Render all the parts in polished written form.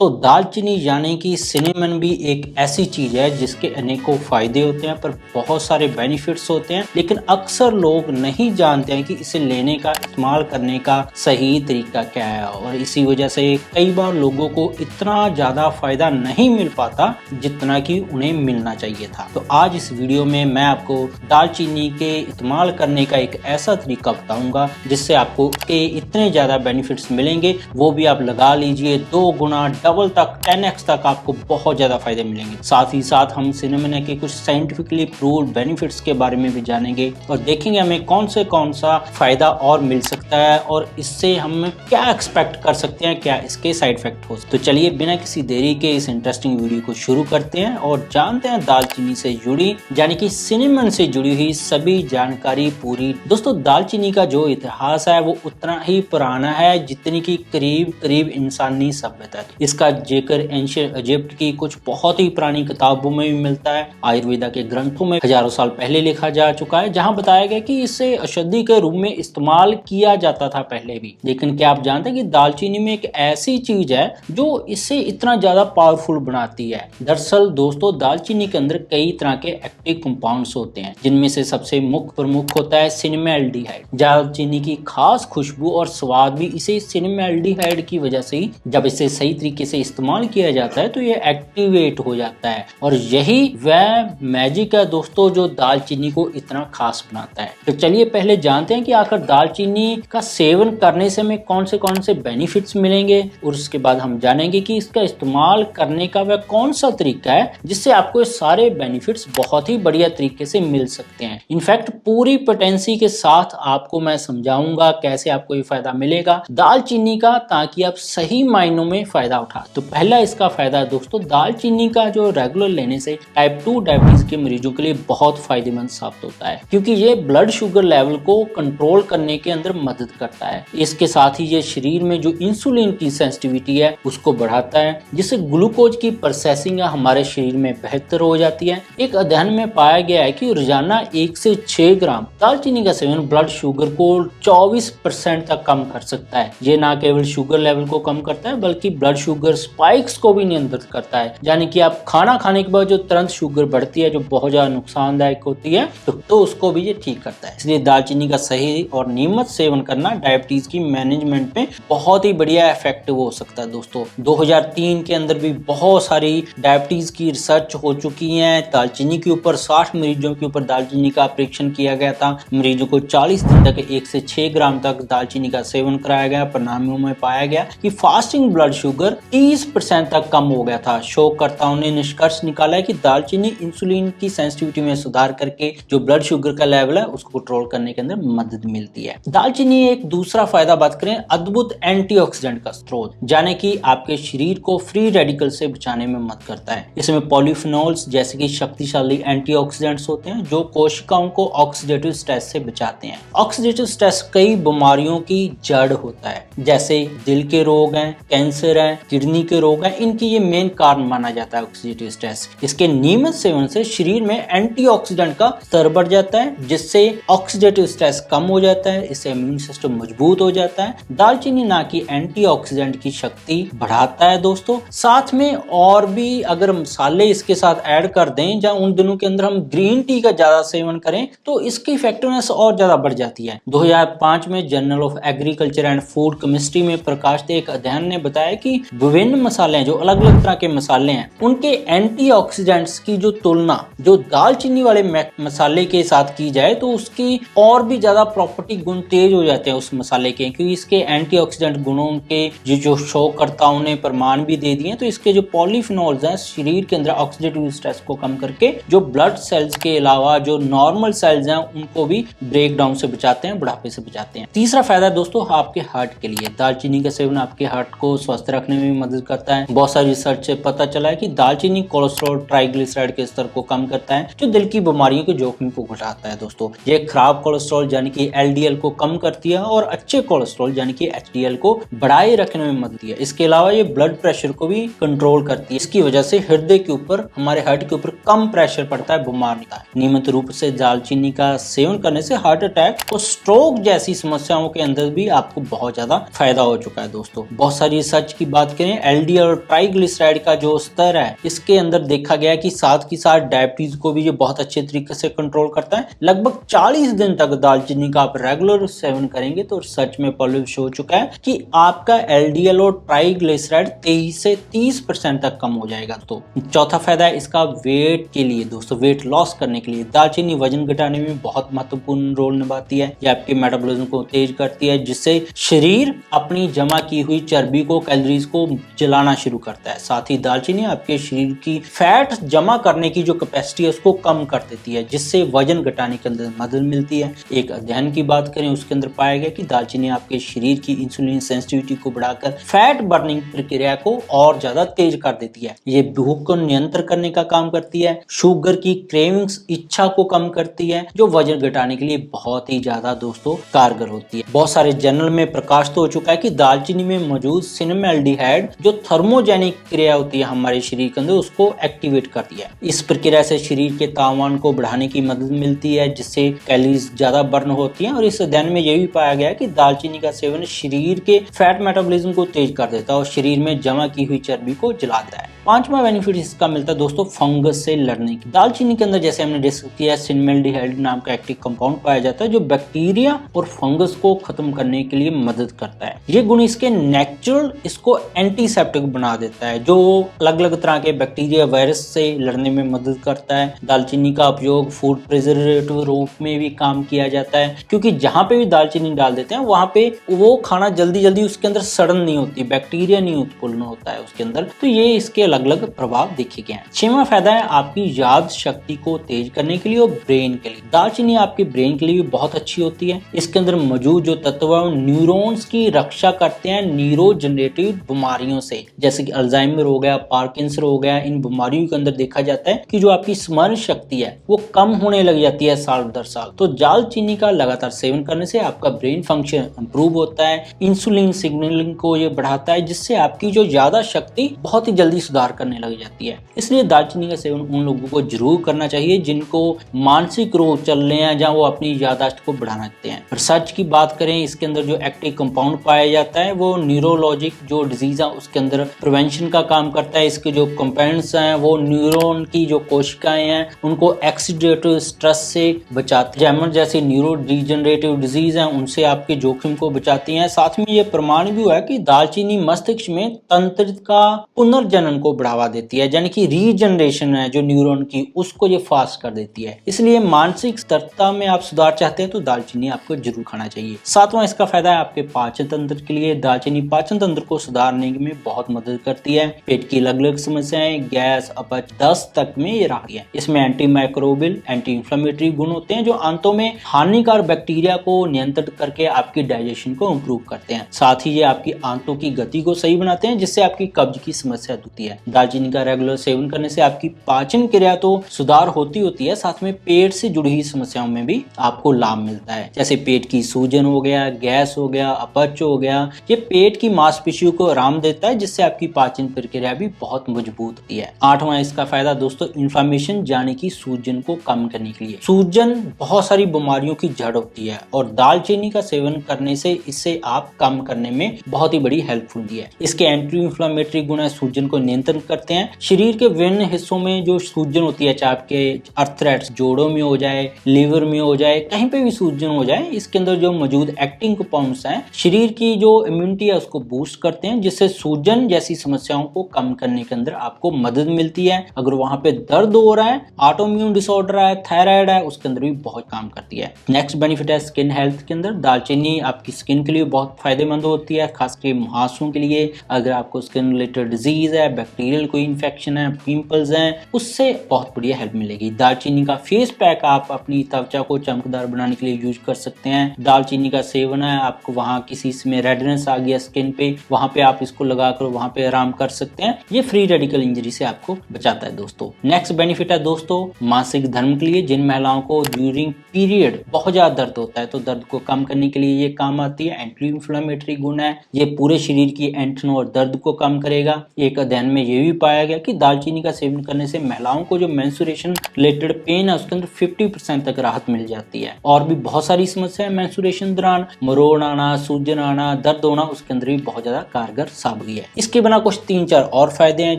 तो दालचीनी यानी कि सिनेमन भी एक ऐसी चीज है जिसके अनेकों फायदे होते हैं, पर बहुत सारे बेनिफिट्स होते हैं, लेकिन अक्सर लोग नहीं जानते हैं कि इसे लेने का, इस्तेमाल करने का सही तरीका क्या है। और इसी वजह से कई बार लोगों को इतना ज्यादा फायदा नहीं मिल पाता जितना कि उन्हें मिलना चाहिए था। तो आज इस वीडियो में मैं आपको दालचीनी के इस्तेमाल करने का एक ऐसा तरीका बताऊंगा जिससे आपको इतने ज्यादा बेनिफिट्स मिलेंगे, वो भी आप लगा लीजिए 2 गुना, डबल तक, 10x तक आपको बहुत ज्यादा फायदे मिलेंगे। साथ ही साथ हम सिनेमन के कुछ साइंटिफिकली प्रूव्ड बेनिफिट्स के बारे में भी जानेंगे और देखेंगे हमें कौन सा फायदा और मिल सकता है और इससे हम क्या एक्सपेक्ट कर सकते हैं, क्या इसके साइड इफेक्ट हो। तो चलिए बिना किसी देरी के इस इंटरेस्टिंग वीडियो को शुरू करते हैं और जानते हैं दालचीनी से जुड़ी यानी कि सिनेमन से जुड़ी हुई सभी जानकारी पूरी। दोस्तों, दालचीनी का जो इतिहास है वो उतना ही पुराना है जितनी की करीब इंसानी सभ्यता। इसका जिक्र एंशिएंट इजिप्ट की कुछ बहुत ही पुरानी किताबों में भी मिलता है। आयुर्वेदा के ग्रंथों में हजारों साल पहले लिखा जा चुका है, जहां बताया गया कि इसे औषधि के रूप में इस्तेमाल किया जाता था पहले भी। लेकिन क्या आप जानते हैं कि दालचीनी में एक ऐसी चीज है जो इसे इतना ज्यादा पावरफुल बनाती है। दरअसल दोस्तों, दालचीनी के अंदर कई तरह के एक्टिव कंपाउंड्स होते हैं, जिनमें से सबसे मुख्य प्रमुख होता है सिनेमैल्डिहाइड। दालचीनी की खास खुशबू और स्वाद भी इसे सिनेमैल्डिहाइड की वजह से ही, जब इसे सही तरीके से इस्तेमाल किया जाता है तो ये एक्टिवेट हो जाता है। और यही वह मैजिक है दोस्तों जो दालचीनी को इतना खास बनाता है। तो चलिए पहले जानते हैं कि आखिर दालचीनी का सेवन करने से हमें कौन से बेनिफिट्स मिलेंगे, और उसके बाद हम जानेंगे कि इसका इस्तेमाल करने का वह कौन सा तरीका है जिससे आपको ये सारे बेनिफिट्स बहुत ही बढ़िया तरीके से मिल सकते हैं। इनफैक्ट पूरी पोटेंसी के साथ आपको मैं समझाऊंगा कैसे आपको ये फायदा मिलेगा दालचीनी का, ताकि आप सही मायनों में फायदा उठा। तो पहला इसका फायदा दोस्तों, दालचीनी का जो रेगुलर लेने से टाइप 2 डायबिटीज के मरीजों के लिए बहुत फायदेमंद साबित होता है, क्योंकि ये ब्लड शुगर लेवल को कंट्रोल करने के अंदर मदद करता है। इसके साथ ही ये शरीर में जो इंसुलिन की सेंसिटिविटी है उसको बढ़ाता है, जिससे ग्लूकोज की प्रोसेसिंग हमारे शरीर में बेहतर हो जाती है। एक अध्ययन में पाया गया है कि रोजाना 1 से 6 ग्राम दालचीनी का सेवन ब्लड शुगर को 24% तक कम कर सकता है। ये ना केवल शुगर लेवल को कम करता है बल्कि ब्लड शुगर स्पाइक्स को भी नियंत्रित करता है, यानी कि आप खाना खाने के बाद जो तुरंत शुगर बढ़ती है जो बहुत ज्यादा नुकसानदायक होती है, तो उसको भी ये ठीक करता है। इसलिए दालचीनी का सही और नियमित सेवन करना डायबिटीज की मैनेजमेंट में बहुत ही बढ़िया इफेक्टिव हो सकता है। दोस्तों, 2003 के अंदर भी बहुत सारी डायबिटीज की रिसर्च हो चुकी है। दालचीनी के ऊपर 60 मरीजों के ऊपर दालचीनी का परीक्षण किया गया था। मरीजों को 40 दिन तक 1 से 6 ग्राम तक दालचीनी का सेवन कराया गया। परिणामों में पाया गया कि फास्टिंग ब्लड शुगर 30% तक कम हो गया था। शोधकर्ताओं ने निष्कर्ष निकाला है कि दालचीनी इंसुलिन की सेंसिटिविटी में सुधार करके जो ब्लड शुगर का लेवल है उसको कंट्रोल करने के अंदर मदद मिलती है। दालचीनी एक दूसरा फायदा बात करें, अद्भुत एंटीऑक्सीडेंट का स्रोत, यानी कि आपके शरीर को फ्री रेडिकल से बचाने में मदद करता है। इसमें पॉलीफिनोल्स जैसे कि शक्तिशाली एंटीऑक्सीडेंट्स होते हैं जो कोशिकाओं को ऑक्सीडेटिव स्ट्रेस से बचाते हैं। ऑक्सीडेटिव स्ट्रेस कई बीमारियों की जड़ होता है, जैसे दिल के रोग हैं, कैंसर है, किडनी के रोग हैं, इनकी ये मेन कारण माना जाता है ऑक्सीडेटिव स्ट्रेस। इसके नियमित सेवन से शरीर में एंटीऑक्सीडेंट का स्तर बढ़ जाता है, जिससे ऑक्सीडेटिव स्ट्रेस कम हो जाता है, इससे इम्यून सिस्टम मजबूत हो जाता है। दालचीनी ना कि एंटीऑक्सीडेंट की शक्ति बढ़ाता है दोस्तों, साथ में और भी अगर मसाले इसके साथ ऐड कर दें, या उन दिनों के अंदर हम ग्रीन टी का ज्यादा सेवन करें तो इसकी इफेक्टिवनेस और ज्यादा बढ़ जाती है। 2005 में journal of agriculture and food chemistry में प्रकाशित एक अध्ययन ने बताया कि विभिन्न मसाले जो अलग अलग तरह के मसाले हैं उनके एंटीऑक्सीडेंट्स की जो तुलना जो दालचीनी वाले मसाले के साथ की जाए तो उसकी और भी ज्यादा प्रॉपर्टी गुण तेज हो जाते हैं उस मसाले के, क्योंकि इसके एंटीऑक्सीडेंट गुणों के जो शोधकर्ताओं ने प्रमाण भी दे दिए। तो इसके जो पॉलीफिनोल्स हैं शरीर के अंदर ऑक्सीडेटिव स्ट्रेस को कम करके जो ब्लड सेल्स के अलावा जो नॉर्मल सेल्स हैं उनको भी ब्रेक डाउन से बचाते हैं, बुढ़ापे से बचाते हैं। तीसरा फायदा दोस्तों आपके हार्ट के लिए, दालचीनी का सेवन आपके हार्ट को स्वस्थ रखने में भी मदद करता है। बहुत सारी रिसर्च से पता चला है कि दालचीनी कोलेस्ट्रॉल, ट्राइग्लिसराइड के स्तर को कम करता है, जो दिल की बीमारियों के जोखिम को घटाता है। दोस्तों, ये खराब कोलेस्ट्रॉल यानी कि एलडीएल को कम करती है और अच्छे कोलेस्ट्रॉल यानी कि एचडीएल को बढ़ाए रखने में मदद है। इसके अलावा ये ब्लड प्रेशर को भी कंट्रोल करती है। इसकी वजह से हृदय के ऊपर, हमारे हार्ट के ऊपर कम प्रेशर पड़ता है, बीमार नहीं होता है। नियमित रूप से दालचीनी का सेवन करने से हार्ट अटैक और स्ट्रोक जैसी समस्याओं के अंदर भी आपको बहुत ज्यादा फायदा हो चुका है। दोस्तों, बहुत सारी रिसर्च की बात करें हैं एलडीएल और ट्राइग्लिसराइड का जो स्तर है इसके अंदर देखा गया कि साथ ही साथ डायबिटीज को भी ये बहुत अच्छे तरीके से कंट्रोल करता है। लगभग 40 दिन तक दालचीनी का आप रेगुलर सेवन करेंगे तो सच में पब्लिश हो चुका है कि आपका एलडीएल और ट्राइग्लिसराइड 23 से 30% तक कम हो जाएगा। तो चौथा फायदा है इसका वेट के लिए दोस्तों, वेट लॉस करने के लिए दालचीनी वजन घटाने में बहुत महत्वपूर्ण रोल निभाती है। ये आपके मेटाबॉलिज्म को तेज करती है जिससे शरीर अपनी जमा की हुई चर्बी को, कैलोरीज को जलाना शुरू करता है। साथ ही दालचीनी आपके शरीर की फैट जमा करने की जो कैपेसिटी है उसको कम कर देती है जिससे वजन घटाने के अंदर मदद मिलती है। एक अध्ययन की बात करें उसके अंदर पाया गया कि दालचीनी आपके शरीर की इंसुलिन सेंसिटिविटी को बढ़ाकर फैट बर्निंग प्रक्रिया को और ज्यादा तेज कर देती है। ये भूख को नियंत्रण करने का काम करती है, शुगर की क्रेविंग्स इच्छा को कम करती है जो वजन घटाने के लिए बहुत ही ज्यादा दोस्तों कारगर होती है। बहुत सारे जर्नल में प्रकाशित हो चुका है कि दालचीनी में मौजूद सिनेमैल्डिहाइड जो थर्मोजेनिक क्रिया होती है हमारे शरीर के अंदर उसको एक्टिवेट करती है। इस प्रक्रिया से शरीर के तापमान को बढ़ाने की मदद मिलती है जिससे कैलोरीज ज्यादा बर्न होती है। और इस अध्ययन में यह भी पाया गया कि दालचीनी का सेवन शरीर के फैट मेटाबॉलिज्म को तेज कर देता है और शरीर में जमा की हुई चर्बी को जला देता है। पांचवा बेनिफिट इसका मिलता है दोस्तों फंगस से लड़ने की। दालचीनी के अंदर जैसे हमने डिस्कस किया सिनेमैल्डिहाइड नाम का एक्टिव कंपाउंड पाया जाता है जो बैक्टीरिया और फंगस को खत्म करने के लिए मदद करता है। ये गुण इसके नेचुरल इसको एंटीसेप्टिक बना देता है जो अलग अलग तरह के बैक्टीरिया वायरस से लड़ने में मदद करता है। दालचीनी का उपयोग फूड प्रिजर्वेटिव रूप में भी काम किया जाता है क्योंकि जहाँ पे भी दालचीनी डाल देते हैं वहाँ पे वो खाना जल्दी जल्दी उसके अंदर सड़न नहीं होती, बैक्टीरिया नहीं उत्पन्न होता है उसके अंदर। तो ये इसके अलग अलग प्रभाव देखे गए हैं। छठवां फायदा है आपकी याद शक्ति को तेज करने के लिए और ब्रेन के लिए। दालचीनी आपके ब्रेन के लिए भी बहुत अच्छी होती है। इसके अंदर मौजूद जो तत्व न्यूरॉन्स की रक्षा करते हैं न्यूरोजनरेटिव बीमारियों से, जैसे कि अल्जाइमर हो गया, पार्किंसन हो गया। इन बीमारियों के अंदर देखा जाता है कि जो आपकी स्मरण शक्ति है वो कम होने लग जाती है साल दर साल। तो दालचीनी का लगातार सेवन करने से आपका ब्रेन फंक्शन इंप्रूव होता है, इंसुलिन सिग्नलिंग को ये बढ़ाता है जिससे आपकी जो ज्यादा शक्ति बहुत ही जल्दी सुधार करने लग जाती है। इसलिए दालचीनी का सेवन उन लोगों को जरूर करना चाहिए जिनको मानसिक रोग चल रहे हैं जहाँ वो अपनी याददाश्त को बढ़ाना चाहते हैं। रिसर्च की बात करें इसके अंदर जो एक्टिव कंपाउंड पाया जाता है वो न्यूरोलॉजिक जो डिजीज है उसके अंदर प्रिवेंशन का काम करता है। इसके जो कंपाउंड्स हैं वो न्यूरॉन की जो कोशिकाएं हैं उनको ऑक्सीडेटिव स्ट्रेस से बचाते हैं, जैसे न्यूरो डिजनरेटिव डिजीज हैं उनसे आपके जोखिम को बचाती हैं। साथ में ये प्रमाण भी हुआ है कि दालचीनी मस्तिष्क में तंत्रिका का पुनर्जनन को बढ़ावा देती है, यानी कि रीजनरेशन है जो न्यूरॉन की उसको ये फास्ट कर देती है। इसलिए मानसिक स्थिरता में आप सुधार चाहते हैं तो दालचीनी आपको जरूर खाना चाहिए। सातवां इसका फायदा है आपके पाचन तंत्र के लिए। दालचीनी पाचन तंत्र को सुधारने में बहुत मदद करती है। पेट की अलग अलग समस्याएं, गैस, अपच, दस्त तक में ये राहत है। इसमें एंटी माइक्रोबियल, एंटी इंफ्लेमेटरी गुण होते हैं जो आंतों में हानिकारक बैक्टीरिया को नियंत्रित करके आपकी डाइजेशन को इम्प्रूव करते हैं। साथ ही ये आपकी आंतों की गति को सही बनाते हैं जिससे आपकी कब्ज की समस्या होती है। दालचीनी का रेगुलर सेवन करने से आपकी पाचन क्रिया तो सुधार होती है, साथ में पेट से जुड़ी हुई समस्याओं में भी आपको लाभ मिलता है, जैसे पेट की सूजन हो गया, गैस हो गया, अपच हो गया। ये पेट की मांसपेशियों को आराम देता है जिससे आपकी पाचन प्रक्रिया भी बहुत मजबूत होती है। आठवां इसका फायदा दोस्तों इन्फ्लेमेशन यानी कि सूजन को कम करने के लिए। सूजन बहुत सारी बीमारियों की जड़ होती है और दालचीनी का सेवन करने से इसे आप कम करने में बहुत ही बड़ी हेल्पफुल है। इसके एंटी इंफ्लेमेटरी गुण सूजन को नियंत्रण करते हैं। शरीर के विभिन्न हिस्सों में जो सूजन होती है, चाहे आपके अर्थराइट्स जोड़ों में हो जाए, लीवर में हो जाए, कहीं पे भी सूजन हो जाए, इसके अंदर जो मौजूद एक्टिव कंपाउंड्स हैं शरीर की जो इम्यूनिटी है उसको बूस्ट करते हैं जिससे सूजन जैसी समस्याओं को कम करने के अंदर आपको मदद मिलती है। अगर वहां पे दर्द हो रहा है, ऑटोइम्यून डिसऑर्डर है, थायराइड है, उसके अंदर भी बहुत काम करती है। नेक्स्ट बेनिफिट है स्किन हेल्थ के अंदर। दालचीनी आपकी स्किन के लिए बहुत फायदेमंद होती है, खासकर मुहासों के लिए। अगर आपको स्किन रिलेटेड डिजीज है, बैक्टीरियल कोई इन्फेक्शन है, पिंपल्स हैं, उससे बहुत बढ़िया हेल्प मिलेगी। दालचीनी का फेस पैक आप अपनी त्वचा को चमकदार बनाने के लिए यूज कर सकते हैं। दालचीनी का सेवन है, आपको वहां किसी में रेडनेस आ गया स्किन पे, वहां पे आप इसको लगाकर वहां पे आराम कर सकते हैं। ये फ्री रेडिकल इंजरी से आपको बचाता है दोस्तों। नेक्स्ट बेनिफिट है दोस्तों मासिक धर्म के लिए। जिन महिलाओं को ड्यूरिंग पीरियड बहुत ज्यादा दर्द होता है तो दर्द को कम करने के लिए ये काम आती है। एंटी इंफ्लेमेटरी गुण है, ये पूरे शरीर की ऐंठन और दर्द को कम करेगा। एक अध्ययन में ये भी पाया गया कि दालचीनी का सेवन करने से महिलाओं को जो मेंस्ट्रुएशन रिलेटेड पेन है उसके अंदर 50% तक राहत मिल जाती है। और भी बहुत सारी समस्याएं मेंस्ट्रुएशन दौरान, मरोड़ आना, सूजन आना, दर्द होना, उसके अंदर भी बहुत ज्यादा कारगर साबित हुई है। इसके बिना कुछ 3-4 और फायदे हैं,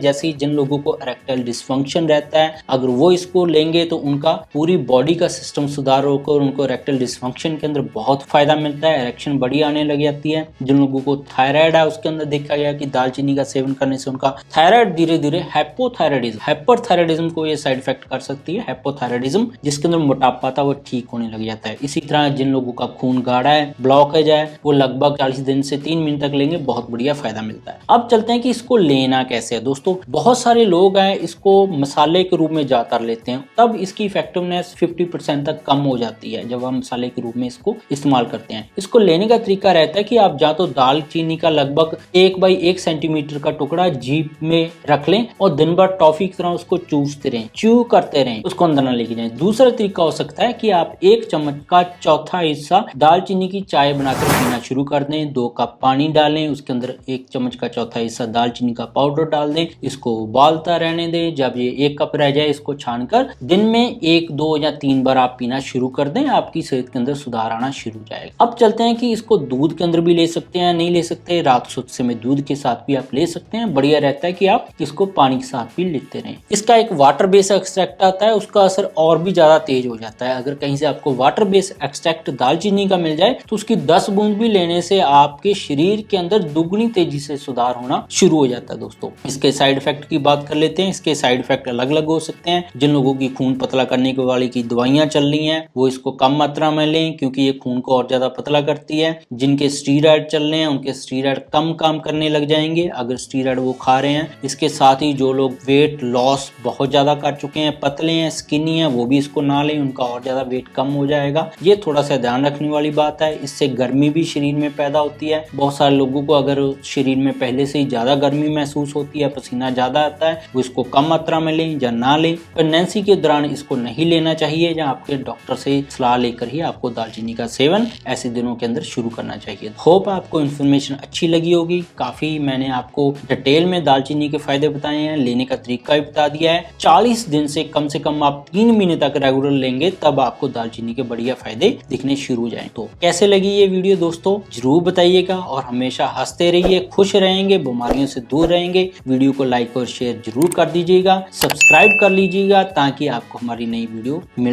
जैसे जिन लोगों को इरेक्टाइल डिसफंक्शन रहता है, अगर वो इसको लेंगे तो उनका पूरी बॉडी का सिस्टम सुधार होकर उनको इरेक्टाइल डिसफंक्शन के अंदर बहुत फायदा मिलता है, इरेक्शन बड़ी आने लग जाती है। जिन लोगों को थायराइड है उसके अंदर देखा गया कि दालचीनी का सेवन करने से उनका थायराइड धीरे धीरे हाइपोथायराइडिज्म को ये साइड इफेक्ट कर सकती है, हाइपोथायराइडिज्म जिसके अंदर मोटापा था वो ठीक होने लग जाता है। इसी तरह जिन लोगों का खून गाढ़ा है, ब्लॉकेज है, वो लगभग 40 दिन से 3 महीने तक लेंगे, बहुत बढ़िया फायदा मिलता है। अब चलते हैं कि इसको लेना कैसे है। दोस्तों बहुत सारे लोग हैं इसको मसाले के रूप में ज्यादातर लेते हैं, तब इसकी इफेक्टिवनेस 50% तक कम हो जाती है जब हम मसाले के रूप में इसको इस्तेमाल करते हैं। इसको लेने का तरीका रहता है कि आप या तो दालचीनी का लगभग 1 बाई 1 सेंटीमीटर का टुकड़ा जीभ में रख लें और दिन भर टॉफी की तरह उसको चूसते रहें, च्यू करते रहें, उसको अंदर ना लेके जाएं। दूसरा तरीका हो सकता है कि आप 1 चम्मच का चौथा हिस्सा दालचीनी की चाय बनाकर पीना शुरू कर दें। 2 कप पानी डालें, उसके अंदर 1 चम्मच का चौथा हिस्सा दालचीनी का पाउडर डाल दें, इसको उबालता रहने दें। जब ये 1 कप रह जाए इसको छानकर दिन में 1, 2 या 3 बार आप पीना शुरू कर दें, आपकी सेहत के अंदर सुधार आना शुरू हो जाएगा। अब चलते हैं कि इसको दूध के अंदर भी ले सकते हैं, नहीं ले सकते, रात सोते में दूध के साथ भी आप ले सकते हैं। बढ़िया रहता है कि आप इसको पानी के साथ भी लेते रहें। इसका एक वाटर बेस एक्सट्रैक्ट आता है, उसका असर और भी ज्यादा तेज हो जाता है। अगर कहीं से आपको वाटर बेस एक्सट्रैक्ट दालचीनी का मिल जाए तो उसकी 10 बूंद भी लेने से आपके शरीर के अंदर दुगनी तेजी से सुधार होना शुरू हो जाता है। दोस्तों इसके साइड इफेक्ट की बात कर लेते हैं। इसके साइड इफेक्ट अलग अलग हो सकते हैं। जिन लोगों की खून पतला करने के वाले की दवाइयां चल रही हैं वो इसको कम मात्रा में लें, क्योंकि ये खून को और ज्यादा पतला करती है। जिनके स्टीरॉयड चल रहे हैं उनके स्टीरॉयड कम काम करने लग जाएंगे अगर स्टीरॉयड वो खा रहे हैं। इसके साथ ही जो लोग वेट लॉस बहुत ज्यादा कर चुके हैं, पतले हैं, स्किनी हैं, वो भी इसको ना लें, उनका और ज्यादा वेट कम हो जाएगा। ये थोड़ा सा ध्यान रखने वाली बात है। इससे गर्मी भी शरीर में पैदा होती है। बहुत सारे लोगों को अगर शरीर में पहले से ही ज्यादा गर्मी महसूस होती है, पसीना ज्यादा आता है, वो इसको कम मात्रा में लें या ना लें। प्रेगनेंसी के दौरान इसको नहीं लेना चाहिए, या आपके डॉक्टर से सलाह लेकर ही आपको दालचीनी का सेवन ऐसे दिनों के अंदर शुरू करना चाहिए। होप आपको इन्फॉर्मेशन अच्छी लगी होगी। काफी मैंने आपको डिटेल में दालचीनी के फायदे बताए हैं, लेने का तरीका भी बता दिया है। 40 दिन से कम आप 3 महीने तक रेगुलर लेंगे तब आपको दालचीनी के बढ़िया फायदे दिखने शुरू हो जाएं। तो कैसे लगी ये वीडियो दोस्तों जरूर बताइएगा, और हमेशा हंसते रहिए, खुश रहेंगे, बीमारियों से दूर रहेंगे। वीडियो को लाइक और शेयर जरूर कर दीजिएगा, सब्सक्राइब कर लीजिएगा ताकि आपको हमारी नई वीडियो मिल